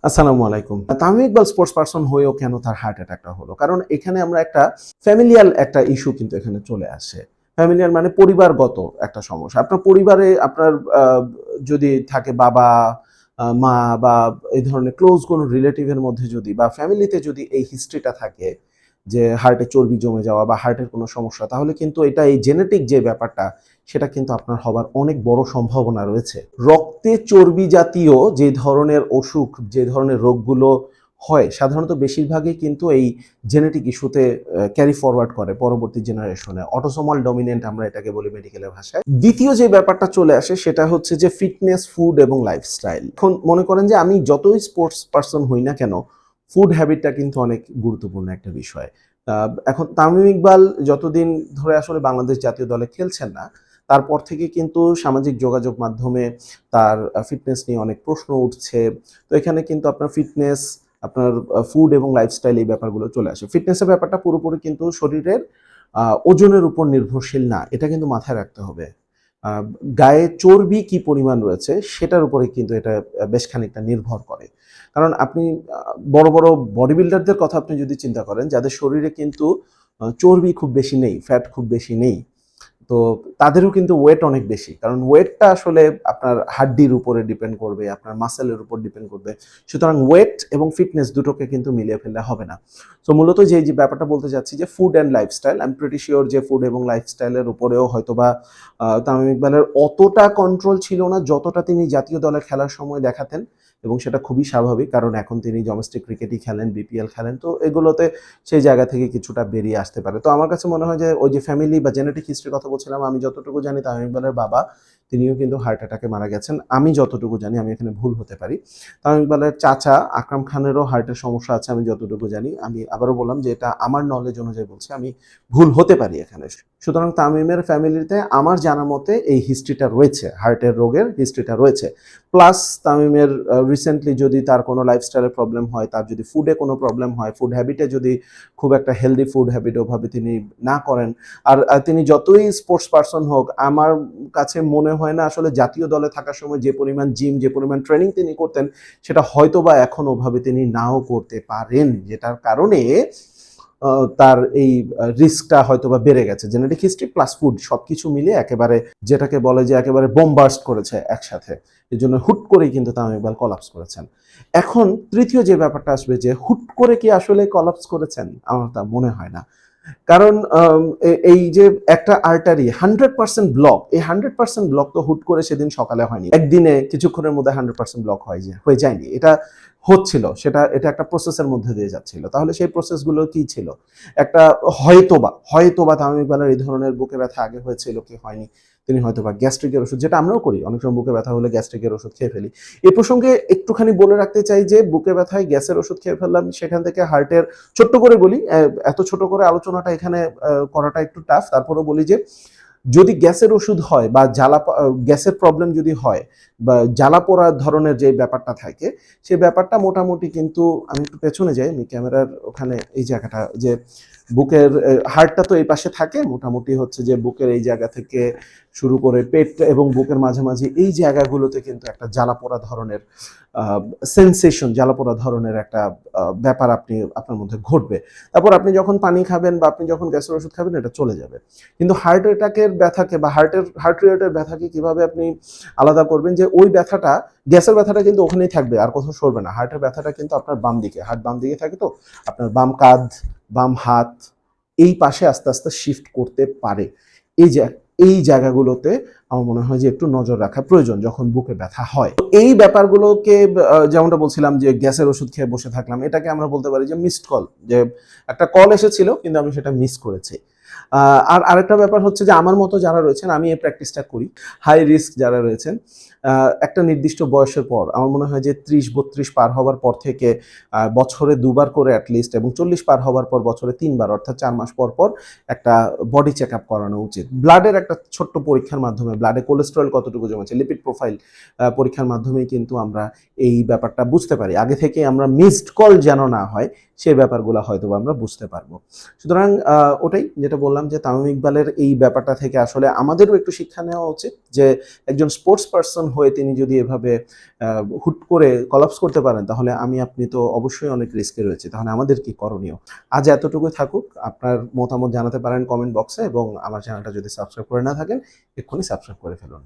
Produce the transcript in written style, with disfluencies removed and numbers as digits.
আসসালামু আলাইকুম। Tamim Iqbal sports person হয়েও কেন তার হার্ট অ্যাটাকটা হলো? কারণ এখানে আমরা একটা ফ্যামিলিয়াল একটা ইস্যু কিন্তু এখানে চলে আসে। ফ্যামিলিয়াল মানে পরিবারগত একটা সমস্যা। আপনার পরিবারে আপনার যদি থাকে বাবা, মা বা এই ধরনের ক্লোজ কোনো রিলেটিভ এর মধ্যে যদি বা ফ্যামিলিতে যদি এই হিস্ট্রিটা থাকে যে হার্টে চর্বি জমে যাওয়া বা হার্টের কোনো সমস্যা, তাহলে কিন্তু এটা এই জেনেটিক যে ব্যাপারটা সেটা কিন্তু আপনার হবার অনেক বড় সম্ভাবনা রয়েছে। রক্তে চর্বি জাতীয় যে ধরনের অসুখ, যে ধরনের রোগগুলো হয় সাধারণত বেশিরভাগই কিন্তু এই জেনেটিক ইস্যুতে ক্যারি ফরওয়ার্ড করে পরবর্তী জেনারেশনে। অটোসোমাল ডমিনেন্ট আমরা এটাকে বলি মেডিকেলের ভাষায়। দ্বিতীয় যে ব্যাপারটা চলে আসে সেটা হচ্ছে যে ফিটনেস, ফুড এবং লাইফস্টাইল। এখন মনে করেন যে আমি যতই স্পোর্টস পারসন হই না কেন, ফুড হ্যাবিটটা কিন্তু অনেক গুরুত্বপূর্ণ একটা বিষয়। এখন তামিম ইকবাল যতদিন ধরে আসলে বাংলাদেশ জাতীয় দলে খেলছেন না, তারপর থেকে কিন্তু সামাজিক যোগাযোগ মাধ্যমে তার ফিটনেস নিয়ে অনেক প্রশ্ন উঠছে। তো এখানে কিন্তু আপনার ফিটনেস, আপনার ফুড এবং লাইফস্টাইল এই ব্যাপারগুলো চলে আসে। ফিটনেসের ব্যাপারটা পুরোপুরি কিন্তু শরীরের ওজনের উপর নির্ভরশীল না, এটা কিন্তু মাথায় রাখতে হবে। গায়ে চর্বি কি পরিমাণ রয়েছে সেটার উপরে কিন্তু এটা বেশ খানিকটা নির্ভর করে। কারণ আপনি বড় বড় বডি বিল্ডারদের কথা আপনি যদি চিন্তা করেন, যাদের শরীরে কিন্তু চর্বি খুব বেশি নেই, ফ্যাট খুব বেশি নেই, তো তাদেরও কিন্তু ওয়েট অনেক বেশি। কারণ ওয়েটটা আসলে আপনার হাড্ডির উপরে ডিপেন্ড করবে, আপনার মাসেলের উপর ডিপেন্ড করবে। সুতরাং ওয়েট এবং ফিটনেস দুটোকে কিন্তু মিলিয়ে ফেললে হবে না। তো মূলত যে ব্যাপারটা বলতে চাচ্ছি যে food and lifestyle, I am pretty sure যে ফুড এবং লাইফস্টাইলের উপরেও হয়তোবা তামিম ইকবালের অতটা কন্ট্রোল ছিল না যতটা তিনি জাতীয় দলে খেলার সময় দেখাতেন, এবং সেটা খুবই স্বাভাবিক কারণ এখন তিনি ডোমেস্টিক ক্রিকেটই খেলেন, বিপিএল খেলেন, তো এগুলোতে সেই জায়গা থেকে কিছুটা বেরিয়ে আসতে পারে। তো আমার কাছে মনে হয় যে ওই যে ফ্যামিলি বা জেনেটিক হিস্ট্রির কথা বলছিলাম, আমি যতটুকু জানি তামিম ইকবালের বাবা তিনিও কিন্তু হার্ট অ্যাটাকে মারা গেছেন। আমি যতটুকু জানি, আমি এখানে ভুল হতে পারি। তামিম ইকবালের চাচা আকরাম খানেরও হার্টের সমস্যা আছে আমি যতটুকু জানি। আমি আবারও বললাম যে এটা আমার নলেজ অনুযায়ী বলছি, আমি ভুল হতে পারি এখানে। সুতরাং তামিমের ফ্যামিলিতে আমার জানা মতে এই হিস্ট্রিটা রয়েছে, হার্টের রোগের হিস্ট্রিটা রয়েছে। প্লাস তামিমের রিসেন্টলি যদি তার কোনো লাইফস্টাইলের প্রবলেম হয়, তার যদি ফুডে কোনো প্রবলেম হয়, ফুড হ্যাবিটে যদি খুব একটা হেলদি ফুড হ্যাবিট ওভাবে তিনি না করেন, আর তিনি যতই স্পোর্টস পারসন হোক, আমার কাছে মনে হয় না আসলে জাতীয় দলে থাকার সময় যে পরিমাণ জিম, যে পরিমাণ ট্রেনিং তিনি করতেন, সেটা হয়তো বা এখন ওভাবে তিনি নাও করতে পারেন, যেটার কারণে তার এই রিস্কটা হয়তো বা বেড়ে গেছে। জেনেটিক হিস্ট্রি প্লাস ফুড সবকিছু মিলে একেবারে যেটাকে বলে যে একেবারে বোমবাস্ট করেছে একসাথে। এই জন্য হুট করেই কিন্তু তামিম ইকবাল কলাপস করেছেন। এখন তৃতীয় যে ব্যাপারটা আসবে যে হুট করে কি আসলে কলাপস করেছেন, আমার তা মনে হয় না। কারণ এই যে একটা আর্টারি 100% ব্লক, এই 100% ব্লক তো হুট করে সেদিন সকালে হয়নি, একদিনে কিছুক্ষণের মধ্যে 100% ব্লক হয়ে যায়নি। এটা হচ্ছিল, এটা একটা প্রসেসের মধ্যে দিয়ে যাচ্ছিল। তাহলে সেই প্রসেসগুলো কি ছিল? একটা হয়তোবা তামিম ইকবালের এই ধরনের বুকে ব্যথা আগে হয়েছিল কি হয়নি, তিনি হয়তোবা গ্যাস্ট্রিকের ওষুধ, যেটা আমরাও করি, অনেক সময় বুকে ব্যথা হলে গ্যাস্ট্রিকের ওষুধ খেয়ে ফেলি। এই প্রসঙ্গে একটুখানি বলে রাখতে চাই যে বুকে ব্যথায় গ্যাসের ওষুধ খেয়ে ফেললাম, সেখান থেকে হার্টের, ছোট্ট করে বলি, এত ছোট করে আলোচনাটা এখানে করাটা একটু টাফ, তারপরেও বলি যে যদি গ্যাসের ওষুধ হয় বা গ্যাসের প্রবলেম যদি হয় বা জ্বালা পোড়া ধরনের যে ব্যাপারটা থাকে, সেই ব্যাপারটা মোটামুটি কিন্তু, আমি একটু পেছনে যাই, আমি ক্যামেরার ওখানে এই জায়গাটা, যে বুকের হাড়টা তো এই পাশে থাকে, মোটামুটি হচ্ছে যে বুকের এই জায়গা থেকে শুরু করে পেট এবং বুকের মাঝামাঝি এই জায়গাগুলোতে কিন্তু একটা জ্বালা পোড়া ধরনের সেন্সেশন, জ্বালা পোড়া ধরনের একটা ব্যাপার আপনার মধ্যে ঘটবে। তারপর আপনি যখন পানি খাবেন বা আপনি যখন গ্যাসের ওষুধ খাবেন, এটা চলে যাবে। কিন্তু হার্ট অ্যাটাকের ব্যথাকে বা হার্ট রিলেটেড ব্যথাকে কিভাবে আপনি আলাদা করবেন, যে ওই ব্যথাটা, গ্যাসের ব্যথাটা কিন্তু ওখানেই থাকবে, আর কোথাও সরবে না। হার্টের ব্যথাটা কিন্তু আপনার বাম দিকে, হার্ট বাম দিকে থাকে, তো আপনার বাম কাঁধ, বাম হাত, এই পাশে আস্তে আস্তে শিফট করতে পারে। এই যে এই জায়গাগুলোতে আমার মনে হয় যে একটু নজর রাখা প্রয়োজন যখন বুকে ব্যথা হয়। এই ব্যাপারগুলোকে যেমনটা বলছিলাম যে গ্যাসের ওষুধ খেয়ে বসে থাকলাম, এটাকে আমরা বলতে পারি যে মিসড কল, যে একটা কল এসেছিল কিন্তু আমি সেটা মিস করেছি। আর আরেকটা ব্যাপার হচ্ছে যে আমার মতো যারা রয়েছেন, আমি এই প্র্যাকটিসটা করি, হাই রিস্ক যারা রয়েছেন, একটা নির্দিষ্ট বয়সের পর, আমার মনে হয় যে 30-32 পার হওয়ার পর থেকে বছরে 2বার করে অ্যাটলিস্ট, এবং 40 পার হওয়ার পর বছরে 3বার, অর্থাৎ 4 মাস পর পর একটা বডি চেক আপ করানো উচিত। ব্লাডের একটা ছোট্ট পরীক্ষার মাধ্যমে, ব্লাডে কোলেস্টেরল কতটুকু জমেছে, লিপিড প্রোফাইল পরীক্ষার মাধ্যমেই কিন্তু আমরা এই ব্যাপারটা বুঝতে পারি। আগে থেকে আমরা মিসড কল যেন না হয়, সেই ব্যাপারগুলো হয়তো আমরা বুঝতে পারবো। সুতরাং ওটাই যেটা যেটা বললাম যে তামিম ইকবালের এই ব্যাপারটা থেকে আসলে আমাদেরও একটু শিক্ষা নেওয়া উচিত যে একজন স্পোর্টস পারসন হয়ে তিনি যদি এভাবে হুট করে কলাপস করতে পারেন তাহলে আমি আপনি তো অবশ্যই অনেক রিস্কে রয়েছে, তাহলে আমাদের কি করণীয়? আজ এতটুকুই থাকুক। আপনার মতামত জানাতে পারেন কমেন্ট বক্সে এবং আমার চ্যানেলটা যদি সাবস্ক্রাইব করে না থাকেন এক্ষুনি সাবস্ক্রাইব করে ফেলুন।